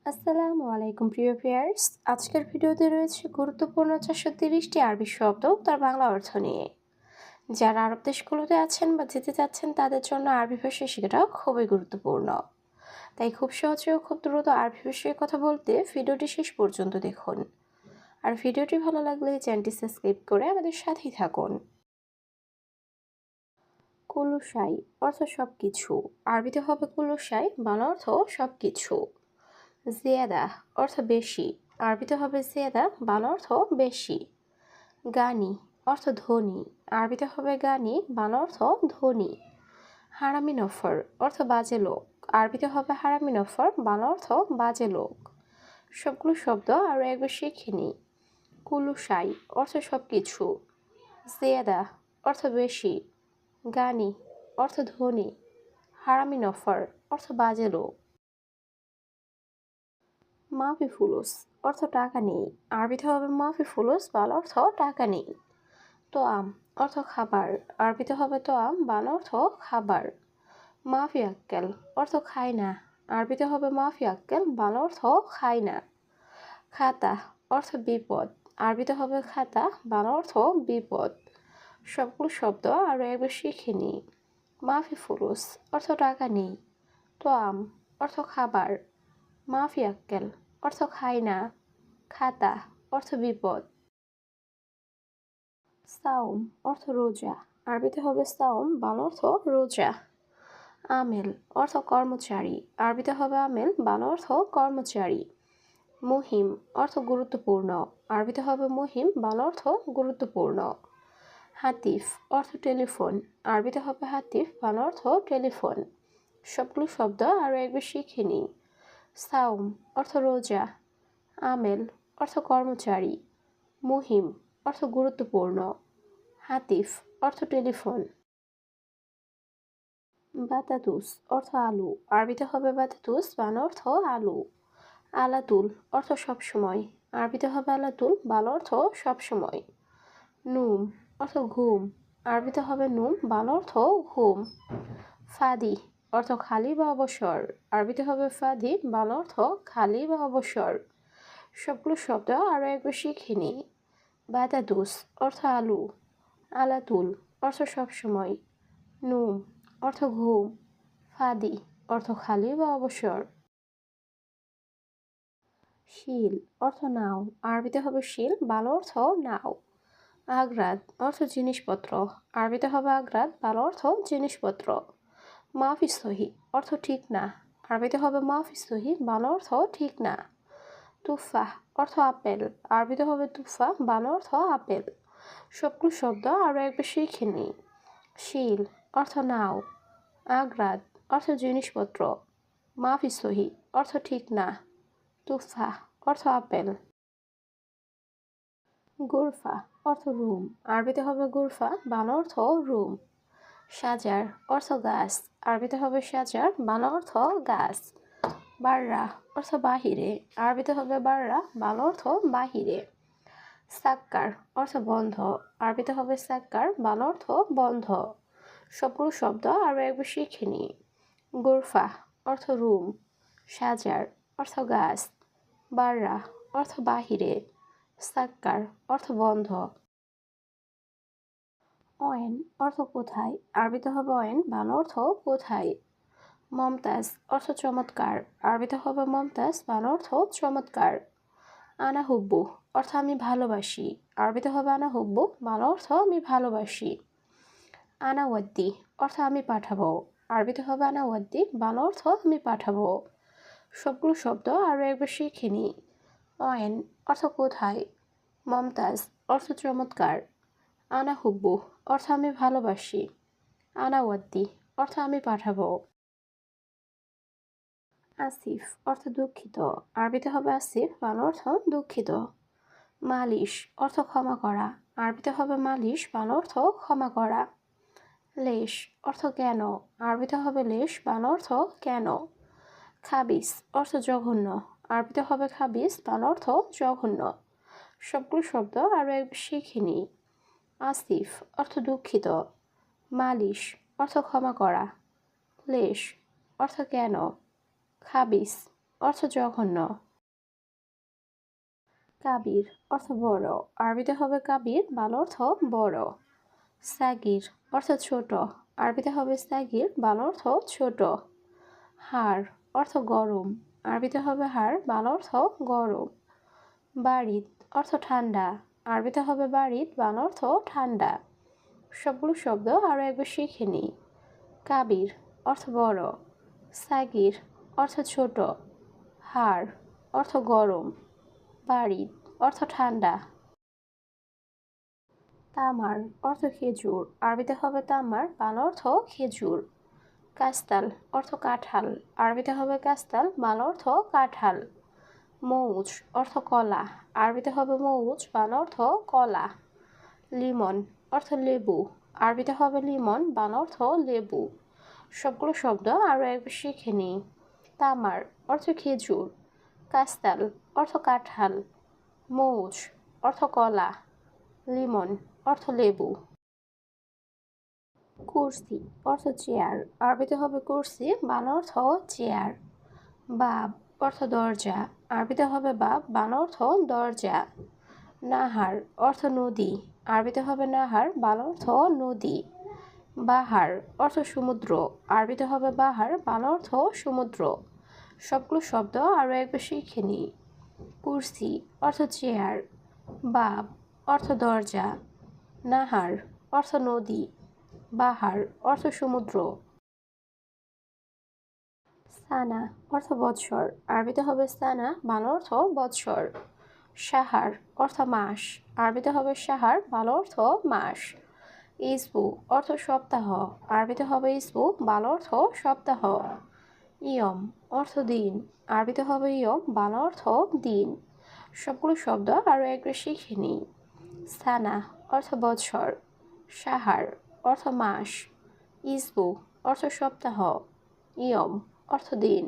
আসসালামু আলাইকুম প্রিয় ভিউয়ার্স। আজকের ভিডিওতে রয়েছে গুরুত্বপূর্ণ 430টি আরবি শব্দ তার বাংলা অর্থ নিয়ে। যারা আরব দেশগুলোতে আছেন বা যেতে চাচ্ছেন তাদের জন্য আরবি ভাষা শেখাটা খুবই গুরুত্বপূর্ণ। তাই খুব সহজে ও খুব দ্রুত আরবি ভাষায় কথা বলতে ভিডিওটি শেষ পর্যন্ত দেখুন। আর ভিডিওটি ভালো লাগলে চ্যানেলটি সাবস্ক্রাইব করে আমাদের সাথেই থাকুন। কুলুশাই অর্থ সবকিছু। আরবিতে হবে কুলুশাই, বাংলা অর্থ সবকিছু। জিয়াদা অর্থ বেশি। আরবিতে হবে জিয়াদা, বাংলা অর্থ বেশি। গানি অর্থ ধনী। আরবিতে হবে গানি, বাংলা অর্থ ধনী। হারামি নফর অর্থ বাজে লোক। আরবিতে হবে হারামি নফর, বাংলা অর্থ বাজে লোক। সবগুলো শব্দ আরও একবার শিখে নিই। কুলুশাই অর্থ সবকিছু। জিয়াদা অর্থ বেশি। গানি অর্থ ধনী। হারামি নফর অর্থ বাজে লোক। মাফি ফুলুস অর্থ টাকা নেই। আরবিতে হবে মাফি ফুলুস, বাংলা অর্থ টাকা নেই। তোয়াম অর্থ খাবার। আরবিতে হবে তোয়াম, বাংলা অর্থ খাবার। মাফি আক্কেল অর্থ খায় না। আরবিতে হবে মাফি আক্কেল, বাংলা অর্থ খায় না। খাতা অর্থ বিপদ। আরবিতে হবে খাতা, বাংলা অর্থ বিপদ। সবগুলো শব্দ আরও একবার শিখে নিই। মাফি ফুলুস অর্থ টাকা নেই। তোয়াম অর্থ খাবার। মাফি আক্কেল অর্থ খায় না। খাতা অর্থ বিপদ। সাওম অর্থ রোজা। আরবিতে হবে সাওম, বাংলা অর্থ রোজা। আমেল অর্থ কর্মচারী। আরবিতে হবে আমেল, বাংলা অর্থ কর্মচারী। মুহিম অর্থ গুরুত্বপূর্ণ। আরবিতে হবে মুহিম, বাংলা অর্থ গুরুত্বপূর্ণ। হাতিফ অর্থ টেলিফোন। আরবিতে হবে হাতিফ, বাংলা অর্থ টেলিফোন। সবগুলো শব্দ আরও একবার শিখে নিই। সাওম অর্থ রোজা। আমেল অর্থ কর্মচারী। মুহিম অর্থ গুরুত্বপূর্ণ। হাতিফ অর্থ টেলিফোন। বাতাতুস অর্থ আলু। আরবিতে হবে বাতাতুস, বাংলা অর্থ আলু। আলাতুল অর্থ সবসময়। আরবিতে হবে আলাতুল, বাংলা অর্থ সবসময়। নুম অর্থ ঘুম। আরবিতে হবে নুম, বাংলা অর্থ ঘুম। ফাদি অর্থ খালি বা অবসর। আরবিতে হবে ফাদি, বাংলা অর্থ খালি বা অবসর। সবগুলো শব্দ আরও একবার শিখে নিই। বাতাতুস অর্থ আলু। আলাতুল অর্থ সবসময়। নুম অর্থ ঘুম। ফাদি অর্থ খালি বা অবসর। শিল অর্থ নাও। আরবিতে হবে শিল, বাংলা অর্থ নাও। আগ্রাদ অর্থ জিনিসপত্র। আরবিতে হবে আগ্রাদ, বাংলা অর্থ জিনিসপত্র। মাফি সহি অর্থ ঠিক না। আরবিতে হবে মাফি সহি, বাংলা অর্থ ঠিক না। তুফা অর্থ আপেল। আরবিতে হবে তুফা, বাংলা অর্থ আপেল। সবগুলো শব্দ আরও একবার শিখে নিই। শিল অর্থ নাও। আগ্রাদ অর্থ জিনিসপত্র। মাফি সহি অর্থ ঠিক না। তুফা অর্থ আপেল। গুরফা অর্থ রুম। আরবিতে হবে গুরফা, বাংলা অর্থ রুম। সাজার অর্থ গাছ। আরবিতে হবে সাজার, বাংলা অর্থ গাছ। বাররা অর্থ বাহিরে। আরবিতে হবে বাররা, বাংলা অর্থ বাহিরে। সাক্কার অর্থ বন্ধ। আরবিতে হবে সাক্কার, বাংলা অর্থ বন্ধ। সবগুলো শব্দ আরও একবার শিখে নিই। গুরফা অর্থ রুম। সাজার অর্থ গাছ। বাররা অর্থ বাহিরে। সাক্কার অর্থ বন্ধ। অয়েন অর্থ কোথায়। আরবিতে হবে অয়েন, বাংলা অর্থ কোথায়। মমতাজ অর্থ চমৎকার। আরবিতে হবে মমতাজ, বাংলা অর্থ চমৎকার। আনা হুব্বু অর্থ আমি ভালোবাসি। আরবিতে হবে আনা হুব্বু, বাংলা অর্থ আমি ভালোবাসি। আনা ওয়াদ্দি অর্থ আমি পাঠাবো। আরবিতে হবে আনা ওয়াদ্দি, বাংলা অর্থ আমি পাঠাবো। সবগুলো শব্দ আরও একবার শিখে নিই। অয়েন অর্থ কোথায়। মমতাজ অর্থ চমৎকার। আনা হুব্বু অর্থ আমি ভালোবাসি। আনা ওয়াদ্দি অর্থ আমি পাঠাবো। আসিফ অর্থ দুঃখিত। আরবিতে হবে আসিফ, বাংলা অর্থ দুঃখিত। মালিশ অর্থ ক্ষমা করা। আরবিতে হবে মালিশ, বাংলা অর্থ ক্ষমা করা। লেশ অর্থ কেন। আরবিতে হবে লেশ, বাংলা অর্থ কেন। খাবিস অর্থ জঘন্য। আরবিতে হবে খাবিস, বাংলা অর্থ জঘন্য। সবগুলো শব্দ আরও একবার শিখে নিই। আসিফ অর্থ দুঃখিত। মালিশ অর্থ ক্ষমা করা। লেশ অর্থ কেন। খাবিস অর্থ জঘন্য। কাবির অর্থ বড়, আরবিতে হবে কাবির, বাংলা অর্থ বড়। সাগির অর্থ ছোট, আরবিতে হবে সাগির, বাংলা অর্থ ছোট। হাড় অর্থ গরম, আরবিতে হবে হাড়, বাংলা অর্থ গরম। বারিদ অর্থ ঠান্ডা, আরবিতে হবে বারিদ, বাংলা অর্থ ঠান্ডা। সবগুলো শব্দ আরও একবার শিখে নিই। কাবির অর্থ বড়, সাগির অর্থ ছোট, হাড় অর্থ গরম, বারিদ অর্থ ঠান্ডা। তামার অর্থ খেজুর, আরবিতে হবে তামার, বাংলা অর্থ খেজুর। কাস্তাল অর্থ কাঁঠাল, আরবিতে হবে কাস্তাল, বাংলা অর্থ কাঁঠাল। মৌজ অর্থ কলা, আরবিতে হবে মৌজ, বাংলা অর্থ কলা। লিমন অর্থ লেবু, আরবিতে হবে লিমন, বাংলা অর্থ লেবু। সবগুলো শব্দ আরও একবার শিখে নিই। তামার অর্থ খেজুর, কাস্তাল অর্থ কাঁঠাল, মৌজ অর্থ কলা, লিমন অর্থ লেবু। কুরসি অর্থ চেয়ার, আরবিতে হবে কুরসি, বাংলা অর্থ চেয়ার। বাব অর্থ দরজা, আরবিতে হবে বাব, বাংলা অর্থ দরজা। নাহার অর্থ নদী, আরবিতে হবে নাহার, বাংলা অর্থ নদী। বাহার অর্থ সমুদ্র, আরবিতে হবে বাহার, বাংলা অর্থ সমুদ্র। সবগুলো শব্দ আরও একবার শিখে নিই। কুরসি অর্থ চেয়ার, বাব অর্থ দরজা, নাহার অর্থ নদী, বাহার অর্থ সমুদ্র। সানা অর্থ বৎসর, আরবিতে হবে সানা, বাংলা অর্থ বৎসর। সাহার অর্থ মাস, আরবিতে হবে সাহার, বাংলা অর্থ মাস। ইসবু অর্থ সপ্তাহ, আরবিতে হবে ইসবু, বাংলা অর্থ সপ্তাহ। ইয়ম অর্থ দিন, আরবিতে হবে ইয়ম, বাংলা অর্থ দিন। সবগুলো শব্দ আরও একবার শিখে নিই। সানা অর্থ বৎসর, সাহার অর্থ মাস, ইসবু অর্থ সপ্তাহ, ইয়ম অর্থ দিন।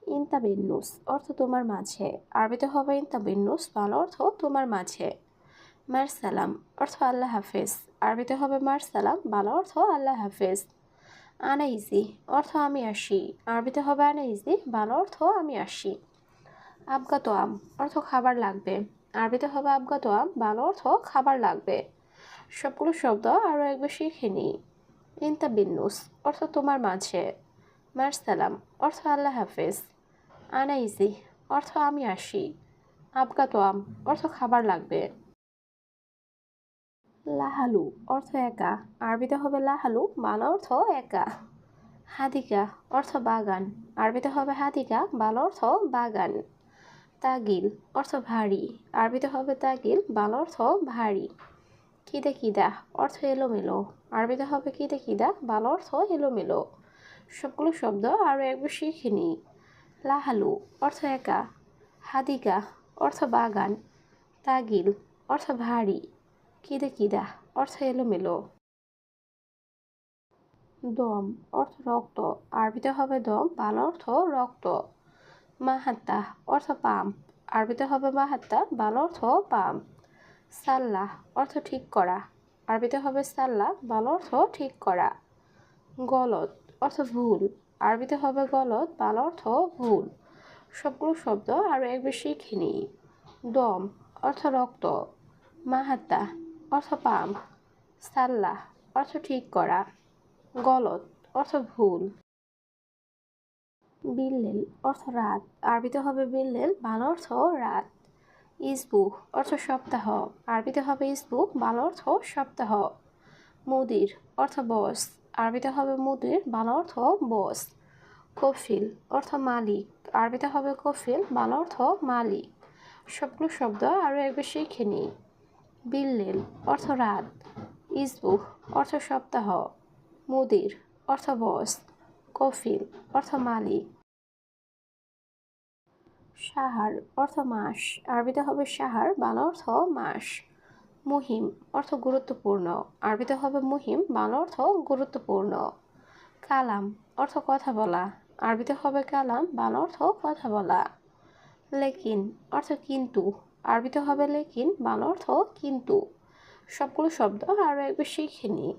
ইন্তাবেন্নুস অর্থ তোমার মাঝে, আরবিতে হবে ইন্তাবেন্নুস, বাংলা অর্থ তোমার মাঝে। মারসালাম অর্থ আল্লাহ হাফেজ, আরবিতে হবে মারসালাম, বাংলা অর্থ আল্লাহ হাফেজ। আনাইজি অর্থ আমি আসি, আরবিতে হবে আনাইজি, বাংলা অর্থ আমি আসি। আবগাত আম অর্থ খাবার লাগবে, আরবিতে হবে আবগাত আম, বাংলা অর্থ খাবার লাগবে। সবগুলো শব্দ আরও একবার শিখে নিই। ইন্তাবিন্নুস অর্থ তোমার মাঝে, মারসালাম অর্থ আল্লাহ হাফেজ, আনাইজি অর্থ আমি আসি, আবগাত আম অর্থ খাবার লাগবে। লাহালু অর্থ একা, আরবিতে হবে লাহালু, বাংলা অর্থ একা। হাদিকা অর্থ বাগান, আরবিতে হবে হাদিকা, বাংলা অর্থ বাগান। তাগিল অর্থ ভারী, আরবিতে হবে তাগিল, বাংলা অর্থ ভারী। কিদে কিদা অর্থ এলোমেলো, আরবিতে হবে কিদে কিদা, বাংলা অর্থ এলোমেলো। সবগুলো শব্দ আরও একবার শিখে নিই। লাহালু অর্থ একা, হাদিকা অর্থ বাগান, তাগিল অর্থ ভারী, কিদে কিদা অর্থ এলোমেলো। দম অর্থ রক্ত, আরবিতে হবে দম, বাংলা অর্থ রক্ত। মাহাত্তা অর্থ পাম্প, আরবিতে হবে মাহাত্তা, বাংলা অর্থ পাম্প। সাল্লাহ অর্থ ঠিক করা, আরবিতে হবে সাল্লাহ, বাংলা অর্থ ঠিক করা। গলত অর্থ ভুল, আরবিতে হবে গলত, বাংলা অর্থ ভুল। সবগুলো শব্দ আরও একবার শিখে নিই। দম অর্থ রক্ত, মাহাত্তা অর্থ পাম্প, সাল্লাহ অর্থ ঠিক করা, গলত অর্থ ভুল। বিল্লেল অর্থ রাত, আরবিতে হবে বিল্লেল, বাংলা অর্থ রাত। ইসবু অর্থ সপ্তাহ, আরবিতে হবে ইসবু, বাংলা অর্থ সপ্তাহ। মুদির অর্থ বস, আরবিতে হবে মুদির, বাংলা অর্থ বস। কফিল অর্থ মালিক, আরবিতে হবে কফিল, বাংলা অর্থ মালিক। সবগুলো শব্দ আরও একবার শিখে নিই। বিল্লেল অর্থ রাত, ইসবু অর্থ সপ্তাহ, মুদির অর্থ বস, কফিল অর্থ মালিক। সাহার অর্থ মাস, আরবিতে হবে সাহার, বাংলা অর্থ মাস। মুহিম অর্থ গুরুত্বপূর্ণ, আরবিতে হবে মুহিম, বাংলা অর্থ গুরুত্বপূর্ণ। কালাম অর্থ কথা বলা, আরবিতে হবে কালাম, বাংলা অর্থ কথা বলা। লেকিন অর্থ কিন্তু, আরবিতে হবে লেকিন, বাংলা অর্থ কিন্তু। সবগুলো শব্দ আরও একবার শিখে নিই।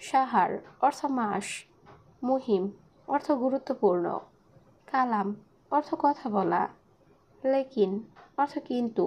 সাহার অর্থ মাস, মুহিম অর্থ গুরুত্বপূর্ণ, কালাম অর্থ কথা বলা, লেকিন অর্থ কিন্তু,